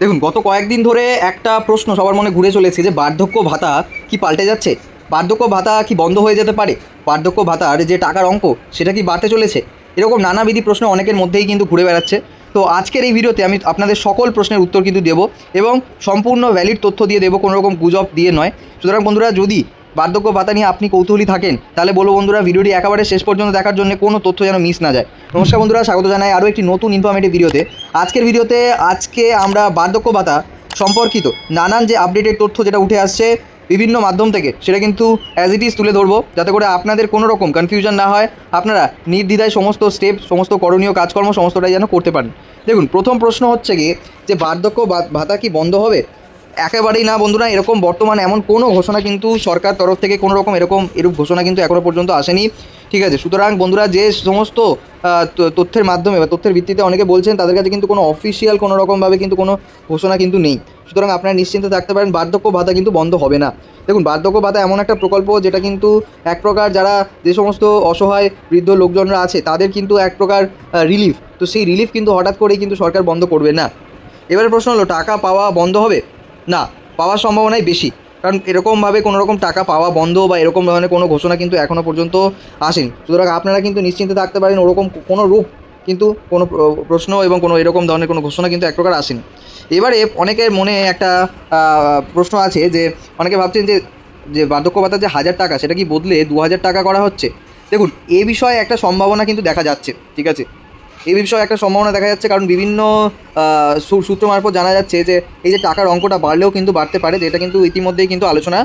দেখুন, গত কয়েকদিন ধরে একটা প্রশ্ন সবার মনে ঘুরে চলেছে যে বার্ধক্য ভাতা কি পাল্টে যাচ্ছে, বার্ধক্য ভাতা কি বন্ধ হয়ে যেতে পারে, বার্ধক্য ভাতার যে টাকার অঙ্ক সেটা কি বাড়তে চলেছে, এরকম নানাবিধি প্রশ্ন অনেকের মধ্যেই কিন্তু ঘুরে বেড়াচ্ছে। তো আজকের এই ভিডিওতে আমি আপনাদের সকল প্রশ্নের উত্তর কিন্তু দেবো এবং সম্পূর্ণ ভ্যালিড তথ্য দিয়ে দেবো, কোনো রকম গুজব দিয়ে নয়। সুতরাং বন্ধুরা, যদি বার্ধক্য ভাতা নিয়ে আপনি কৌতূহলী থাকেন তাহলে বলবো বন্ধুরা, ভিডিওটি একেবারে শেষ পর্যন্ত দেখার জন্য কোনো তথ্য যেন মিস না যায়। নমস্কার বন্ধুরা, স্বাগত জানাই আরও একটি নতুন ইনফরমেটিভ ভিডিওতে। আজকের ভিডিওতে আমরা বার্ধক্য ভাতা সম্পর্কিত নানান যে আপডেটেড তথ্য যেটা উঠে আসছে বিভিন্ন মাধ্যম থেকে, সেটা কিন্তু অ্যাজ ইট ইজ তুলে ধরবো, যাতে করে আপনাদের কোনো রকম কনফিউশন না হয়, আপনারা নির্দ্বিধায় সমস্ত স্টেপ, সমস্ত করণীয় কাজকর্ম সমস্তটাই যেন করতে পারেন। দেখুন, প্রথম প্রশ্ন হচ্ছে কি যে বার্ধক্য ভাতা কি বন্ধ হবে? একেবারেই না বন্ধুরা, এরকম বর্তমানে এমন কোনো ঘোষণা কিন্তু সরকার তরফ থেকে কোনো রকম এরূপ ঘোষণা কিন্তু এখনও পর্যন্ত আসেনি। ঠিক আছে, সুতরাং বন্ধুরা, যে সমস্ত তথ্যের মাধ্যমে বা তথ্যের ভিত্তিতে অনেকে বলছেন, তাদের কাছে কিন্তু কোনো অফিসিয়াল কোনো রকমভাবে কিন্তু কোনো ঘোষণা কিন্তু নেই। সুতরাং আপনারা নিশ্চিন্তে থাকতে পারেন, বার্ধক্য ভাতা কিন্তু বন্ধ হবে না। দেখুন, বার্ধক্য ভাতা এমন একটা প্রকল্প যেটা কিন্তু এক প্রকার যারা যে সমস্ত অসহায় বৃদ্ধ লোকজনরা আছে তাদের কিন্তু এক প্রকার রিলিফ। তো সেই রিলিফ কিন্তু হঠাৎ করেই কিন্তু সরকার বন্ধ করবে না। এবারে প্রশ্ন হলো, টাকা পাওয়া বন্ধ হবে? না, পাওয়ার সম্ভাবনাই বেশি, কারণ এরকমভাবে কোনো রকম টাকা পাওয়া বন্ধ বা এরকম ধরনের কোনো ঘোষণা কিন্তু এখনও পর্যন্ত আসেনি। সুতরাং আপনারা কিন্তু নিশ্চিন্তে থাকতে পারেন, ওরকম কোনো রূপ কিন্তু কোনো প্রশ্ন এবং কোনো এরকম ধরনের কোনো ঘোষণা কিন্তু এক প্রকার আসেনি। এবারে অনেকের মনে একটা প্রশ্ন আছে যে অনেকে ভাবছেন যে যে বার্ধক্য ভাতার যে 1000 টাকা সেটা কি বদলে 2000 টাকা করা হচ্ছে। দেখুন, এ বিষয়ে একটা সম্ভাবনা কিন্তু দেখা যাচ্ছে। ঠিক আছে, এই বিষয়ে একটা সম্ভাবনা দেখা যাচ্ছে, কারণ বিভিন্ন সূত্র মারফত জানা যাচ্ছে যে এই যে টাকার অঙ্কটা বাড়লেও কিন্তু বাড়তে পারে, যেটা কিন্তু ইতিমধ্যেই কিন্তু আলোচনা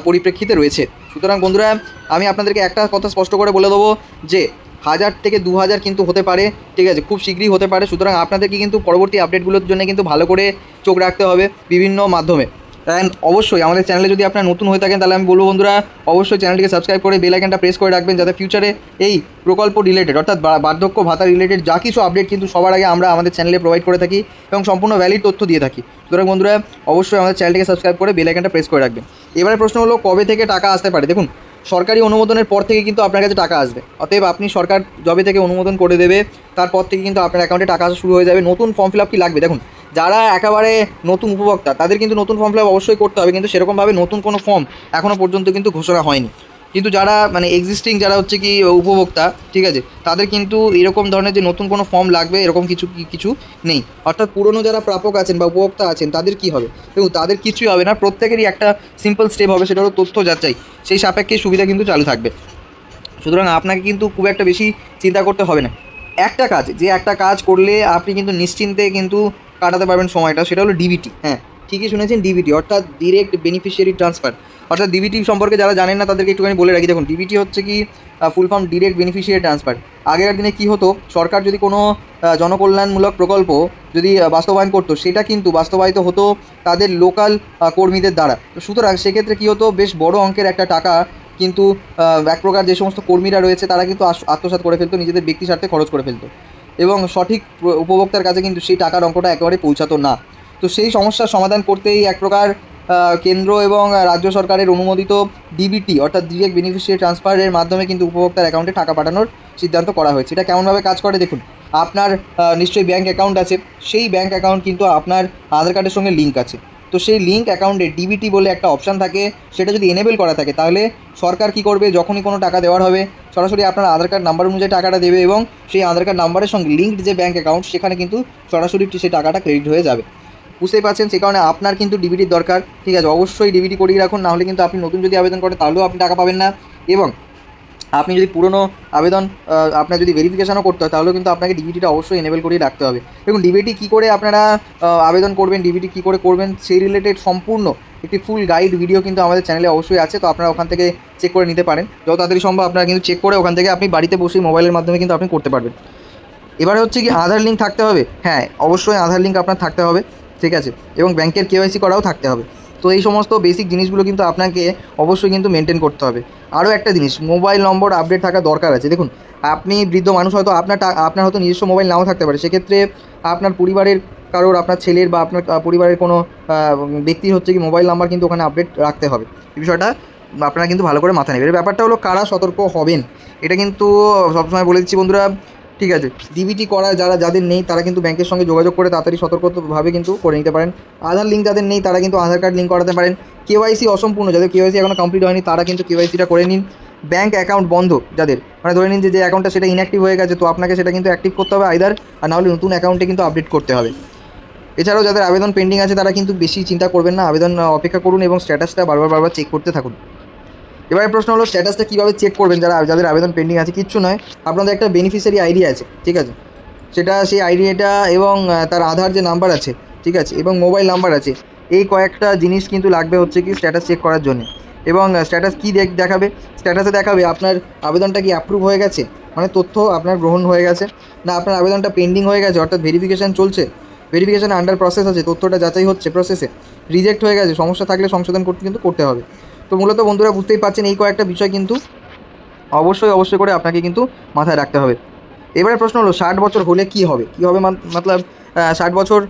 পরিপ্রেক্ষিতে রয়েছে। সুতরাং বন্ধুরা, আমি আপনাদেরকে একটা কথা স্পষ্ট করে বলে দেবো যে 1000 থেকে 2000 কিন্তু হতে পারে। ঠিক আছে, খুব শীঘ্রই হতে পারে। সুতরাং আপনাদেরকে কিন্তু পরবর্তী আপডেটগুলোর জন্য কিন্তু ভালো করে চোখ রাখতে হবে বিভিন্ন মাধ্যমে। অ্যান্ড অবশ্যই আমাদের চ্যানেলে যদি আপনারা নতুন হয়ে থাকেন তাহলে আমি বলবো বন্ধুরা, অবশ্যই চ্যানেলটিকে সাবস্ক্রাইব করে বেল আইকনটা প্রেস করে রাখবেন, যাতে ফিউচারে এই প্রকল্প রিলেটেড অর্থাৎ বার্ধক্য ভাতা রিলেটেড যা কিছু আপডেট কিন্তু সবার আগে আমরা আমাদের চ্যানেলে প্রোভাইড করে থাকি এবং সম্পূর্ণ ভ্যালিড তথ্য দিয়ে থাকি। সুতরাং বন্ধুরা, অবশ্যই আমাদের চ্যানেলটিকে সাবস্ক্রাইব করে বেল আইকনটা প্রেস করে রাখবেন। এবারে প্রশ্ন হলো, কবে থেকে টাকা আসতে পারে? দেখুন, সরকারি অনুমোদনের পর থেকে কিন্তু আপনার কাছে টাকা আসবে। অতএব আপনি সরকার যবে থেকে অনুমোদন করে দেবে তারপর থেকে কিন্তু আপনার অ্যাকাউন্টে টাকা আসা শুরু হয়ে যাবে। নতুন ফর্ম ফিল আপ কি লাগবে? দেখুন, যারা একেবারে নতুন উপভোক্তা তাদের কিন্তু নতুন ফর্ম ফিল আপ অবশ্যই করতে হবে, কিন্তু সেরকমভাবে নতুন কোনো ফর্ম এখনও পর্যন্ত কিন্তু ঘোষণা হয়নি। কিন্তু যারা এক্সিস্টিং যারা হচ্ছে কি উপভোক্তা, ঠিক আছে, তাদের কিন্তু এরকম ধরনের যে নতুন কোনো ফর্ম লাগবে এরকম কিছু নেই। অর্থাৎ পুরনো যারা প্রাপক আছেন বা উপভোক্তা আছেন তাদের কি হবে? দেখুন, তাদের কিছুই হবে না। প্রত্যেকেরই একটা সিম্পল স্টেপ হবে, সেটা হলো তথ্য যাচাই। সেই সাপেক্ষে সুবিধা কিন্তু চালু থাকবে। সুতরাং আপনাকে কিন্তু খুব একটা বেশি চিন্তা করতে হবে না। একটা কাজ করলে আপনি কিন্তু নিশ্চিন্তে কিন্তু কাটাতে পারবেন সময়টা, সেটা হলো ডিবিটি। হ্যাঁ, ঠিকই শুনেছেন, ডিবিটি অর্থাৎ ডিরেক্ট বেনিফিশিয়ারি ট্রান্সফার। অর্থাৎ ডিবিটি সম্পর্কে যারা জানেন না তাদেরকে একটুখানি বলে রাখি। দেখুন, ডিবিটি হচ্ছে কি full form direct beneficiary transfer. আগেকার দিনে কী হতো, সরকার যদি কোনো জনকল্যাণমূলক প্রকল্প যদি বাস্তবায়ন করতো, সেটা কিন্তু বাস্তবায়িত হতো তাদের লোকাল কর্মীদের দ্বারা। তো সুতরাং সেক্ষেত্রে কী হতো, বেশ বড় অঙ্কের একটা টাকা কিন্তু এক প্রকার যে সমস্ত কর্মীরা রয়েছে তারা কিন্তু আত্মসাৎ করে ফেলতো, নিজেদের ব্যক্তি স্বার্থে খরচ করে ফেলতো এবং সঠিক উপভোক্তার কাছে কিন্তু সেই টাকার অঙ্কটা একেবারে পৌঁছাতো না। তো সেই সমস্যার সমাধান করতেই এক প্রকার কেন্দ্র এবং রাজ্য সরকারের অনুমোদিত ডিবিটি অর্থাৎ ডিরেক্ট বেনিফিশিয়ারি ট্রান্সফারের মাধ্যমে কিন্তু উপভোক্তার অ্যাকাউন্টে টাকা পাঠানোর সিদ্ধান্ত করা হয়েছে। এটা কেমনভাবে কাজ করে দেখুন, আপনার নিশ্চয়ই ব্যাঙ্ক অ্যাকাউন্ট আছে, সেই ব্যাঙ্ক অ্যাকাউন্ট কিন্তু আপনার আধার কার্ডের সঙ্গে লিঙ্ক আছে। তো সেই লিঙ্ক অ্যাকাউন্টে ডিবিটি বলে একটা অপশান থাকে, সেটা যদি এনেবেল করা থাকে তাহলে সরকার কী করবে, যখনই কোনো টাকা দেওয়ার হবে সরাসরি আপনার আধার কার্ড নাম্বার অনুযায়ী টাকাটা দেবে এবং সেই আধার কার্ড নাম্বারের সঙ্গে লিঙ্কড যে ব্যাঙ্ক অ্যাকাউন্ট সেখানে কিন্তু সরাসরি সেই টাকাটা ক্রেডিট হয়ে যাবে। বুঝতেই পারছেন, সে কারণে আপনার কিন্তু ডিবিটির দরকার। ঠিক আছে, অবশ্যই ডিবিটি করিয়ে রাখুন, নাহলে কিন্তু আপনি নতুন যদি আবেদন করেন তাহলেও আপনি টাকা পাবেন না। এবং আপনি যদি পুরনো আবেদন আপনার যদি ভেরিফিকেশনও করতে হয় তাহলেও কিন্তু আপনাকে ডিবিটিটা অবশ্যই এনেবেল করিয়ে রাখতে হবে। দেখুন, ডিবিটি কী করে আপনারা আবেদন করবেন, ডিবিটি কী করে করবেন, সেই রিলেটেড সম্পূর্ণ একটি ফুল গাইড ভিডিও কিন্তু আমাদের চ্যানেলে অবশ্যই আছে। তো আপনারা ওখান থেকে চেক করে নিতে পারেন, যত তাড়াতাড়ি সম্ভব আপনারা কিন্তু চেক করে ওখান থেকে আপনি বাড়িতে বসেই মোবাইলের মাধ্যমে কিন্তু আপনি করতে পারবেন। এবারে হচ্ছে কি, আধার লিঙ্ক থাকতে হবে। হ্যাঁ, অবশ্যই আধার লিঙ্ক আপনার থাকতে হবে। ঠিক আছে, এবং ব্যাংকের কেওয়াইসি করাও থাকতে হবে। তো এই সমস্ত বেসিক জিনিসগুলো কিন্তু আপনাকে অবশ্যই কিন্তু মেনটেন করতে হবে। আরও একটা জিনিস, মোবাইল নম্বর আপডেট থাকা দরকার আছে। দেখুন, আপনি বৃদ্ধ মানুষ, হয়তো আপনার হয়তো নিজস্ব মোবাইল নাও থাকতে পারে, সেক্ষেত্রে আপনার পরিবারের কারোর, আপনার ছেলের বা আপনার পরিবারের কোনো ব্যক্তির হচ্ছে কি মোবাইল নাম্বার কিন্তু ওখানে আপডেট রাখতে হবে। এই বিষয়টা আপনারা কিন্তু ভালো করে মাথায় নেবেন। এর ব্যাপারটা হলো কারা সতর্ক হবেন, এটা কিন্তু সবসময় বলে দিচ্ছি বন্ধুরা, ঠিক আছে। ডিবিটি করা যাদের নেই তারা কিন্তু ব্যাংকের সঙ্গে যোগাযোগ করে তাড়াতাড়ি সতর্কভাবে কিন্তু করে নিতে পারেন। আধার লিঙ্ক যাদের নেই তারা কিন্তু আধার কার্ড লিঙ্ক করাতে পারেন। কেওয়াইসি অসম্পূর্ণ, যাদের কেওয়াইসি এখনও কমপ্লিট হয়নি তারা কিন্তু কেওয়াইসিটা করে নিন। ব্যাঙ্ক অ্যাকাউন্ট বন্ধ যাদের, মানে ধরে নিন যে অ্যাকাউন্টটা সেটা ইনঅ্যাক্টিভ হয়ে গেছে, তো আপনাকে সেটা কিন্তু অ্যাক্টিভ করতে হবে আইদার, আর নাহলে নতুন অ্যাকাউন্টে কিন্তু আপডেট করতে হবে। এছাড়াও যাদের আবেদন পেন্ডিং আছে তারা কিন্তু বেশি চিন্তা করবেন না, আবেদন অপেক্ষা করুন এবং স্ট্যাটাসটা বারবার চেক করতে থাকুন। এবারে প্রশ্ন হলো স্ট্যাটাসটা কীভাবে চেক করবেন যাদের আবেদন পেন্ডিং আছে। কিচ্ছু নয়, আপনাদের একটা বেনিফিশিয়ারি আইডি আছে, ঠিক আছে, সেই আইডিটা এবং তার আধার যে নাম্বার আছে, ঠিক আছে, এবং মোবাইল নাম্বার আছে, এই কয়েকটা জিনিস কিন্তু লাগবে হচ্ছে কি স্ট্যাটাস চেক করার জন্য। এবং স্ট্যাটাস কী দেখাবে, স্ট্যাটাসে দেখাবে আপনার আবেদনটা কি অ্যাপ্রুভ হয়ে গেছে, মানে তথ্য আপনার গ্রহণ হয়ে গেছে, না আপনার আবেদনটা পেন্ডিং হয়ে গেছে অর্থাৎ ভেরিফিকেশান চলছে, ভেরিফিকেশান আন্ডার প্রসেস আছে, তথ্যটা যাচাই হচ্ছে প্রসেসে, রিজেক্ট হয়ে গেছে, সমস্যা থাকলে সংশোধন করতে হবে। তো মূলত বন্ধুরা বুঝতেই পারছেন এই কয়েকটা বিষয় কিন্তু অবশ্যই করে আপনাকে কিন্তু মাথায় রাখতে হবে। এবারে প্রশ্ন হলো 60 বছর হলে কী হবে, মতলব 60 বছর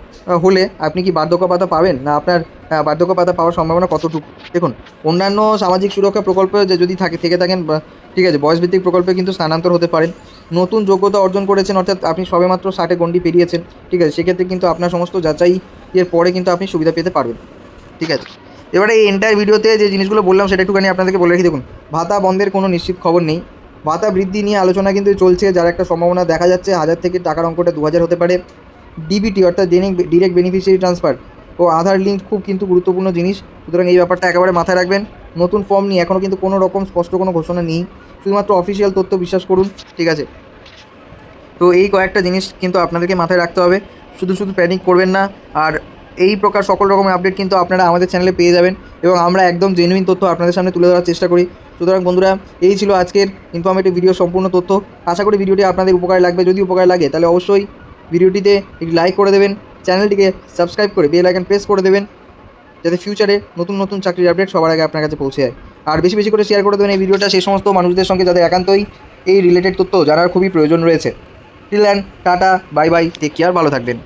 হলে আপনি কি বার্ধক্য ভাতা পাবেন, না আপনার বার্ধক্য ভাতা পাওয়ার সম্ভাবনা কতটুকু। দেখুন, অন্যান্য সামাজিক সুরক্ষা প্রকল্পে যদি থেকে থাকেন, ঠিক আছে, বয়সভিত্তিক প্রকল্পে কিন্তু স্থানান্তর হতে পারেন। নতুন যোগ্যতা অর্জন করেছেন অর্থাৎ আপনি সবেমাত্র 60 গণ্ডি পেরিয়েছেন, ঠিক আছে, সেক্ষেত্রে কিন্তু আপনার সমস্ত যাচাই এর পরে কিন্তু আপনি সুবিধা পেতে পারবেন, ঠিক আছে। এবারে এই এন্টায়ার ভিডিওতে যে জিনিসগুলো বললাম সেটা একটুখানি আপনাদেরকে বলে রেখে দেখুন, ভাতা বন্ধের কোনো নিশ্চিত খবর নেই, ভাতা বৃদ্ধি নিয়ে আলোচনা কিন্তু চলছে, যার একটা সম্ভাবনা দেখা যাচ্ছে 1000 থেকে টাকার অঙ্কটা 2000 হতে পারে। ডিবিটি অর্থাৎ ডিরেক্ট বেনিফিশিয়ারি ট্রান্সফার ও আধার লিঙ্ক খুব কিন্তু গুরুত্বপূর্ণ জিনিস, সুতরাং এই ব্যাপারটা একেবারে মাথায় রাখবেন। নতুন ফর্ম নিয়ে এখনও কিন্তু কোনো রকম স্পষ্ট কোনো ঘোষণা নেই, শুধুমাত্র অফিসিয়াল তথ্য বিশ্বাস করুন, ঠিক আছে। তো এই কয়েকটা জিনিস কিন্তু আপনাদেরকে মাথায় রাখতে হবে, শুধু প্যানিক করবেন না। আর এই প্রকার সকল রকমের আপডেট কিন্তু আপনারা আমাদের চ্যানেলে পেয়ে যাবেন এবং আমরা একদম জেনুইন তথ্য আপনাদের সামনে তুলে ধরার চেষ্টা করি। সুতরাং বন্ধুরা, এই ছিল আজকের ইনফরমেটিভ ভিডিও সম্পূর্ণ তথ্য। আশা করি ভিডিওটি আপনাদের উপকারে লাগবে, যদি উপকার লাগে তাহলে অবশ্যই ভিডিওটিতে একটি লাইক করে দেবেন, চ্যানেলটিকে সাবস্ক্রাইব করে বেল আইকন প্রেস করে দেবেন, যাতে ফিউচারে নতুন চাকরির আপডেট সবার আগে আপনার কাছে পৌঁছে যায়। আর বেশি করে শেয়ার করে দেবেন এই ভিডিওটা সেই সমস্ত মানুষদের সঙ্গে যাদের একান্তই এই রিলেটেড তথ্য জানার খুবই প্রয়োজন রয়েছে। Till then, tata, bye, take care, ভালো থাকবেন।